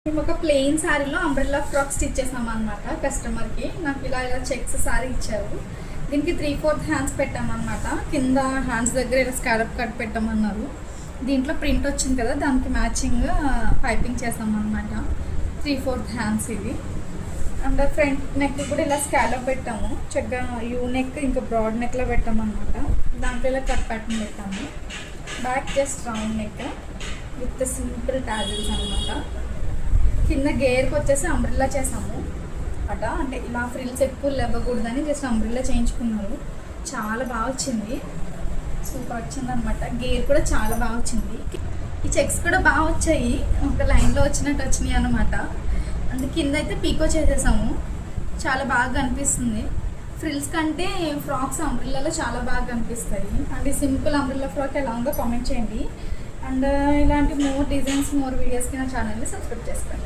మేము ఒక ప్లెయిన్ శారీలో అంబ్రెల్లా ఫ్రాక్ స్టిచ్ చేసామన్నమాట. కస్టమర్కి నాకు ఇలా చెక్స్ శారీ ఇచ్చారు. దీనికి 3/4 హ్యాండ్స్ పెట్టామన్నమాట. కింద హ్యాండ్స్ దగ్గర ఇలా స్కాలప్ కట్ పెట్టామన్నారు. దీంట్లో ప్రింట్ వచ్చింది కదా, దానికి మ్యాచింగ్ పైపింగ్ చేసామన్నమాట. 3/4 హ్యాండ్స్ ఇది. అండ్ ఫ్రంట్ నెక్ కూడా ఇలా స్కాలప్ పెట్టాము. చక్కగా యూ నెక్ ఇంకా బ్రాడ్ నెక్లో పెట్టామన్నమాట. దాంట్లో ఇలా కట్ ప్యాటర్న్ పెట్టాము. Back just round neck with simple tassels అనమాట. కింద గేర్కి వచ్చేసి అంబ్రెల్లా చేసాము అట. అంటే ఇలా ఫ్రిల్స్ ఎక్కువ లేవకూడదని జస్ట్ అంబ్రెల్లా చేయించుకున్నారు. చాలా బాగా వచ్చింది, సూపర్ వచ్చింది అనమాట. గేర్ కూడా చాలా బాగా వచ్చింది. ఈ చెక్స్ కూడా బాగా వచ్చాయి, ఒక లైన్లో వచ్చినట్టు వచ్చినాయి అనమాట. అందుకే కింద అయితే పీకో చేసేసాము. చాలా బాగా కనిపిస్తుంది. ఫ్రిల్స్ కంటే ఫ్రాక్స్ అంబ్రెల్లాలో చాలా బాగా కనిపిస్తాయి. అంటే సింపుల్ అంబ్రెల్లా ఫ్రాక్ ఎలా ఉందో కామెంట్ చేయండి. అండ్ ఇలాంటి మోర్ డిజైన్స్, మోర్ వీడియోస్కి నా ఛానల్ని సబ్స్క్రైబ్ చేసుకోండి.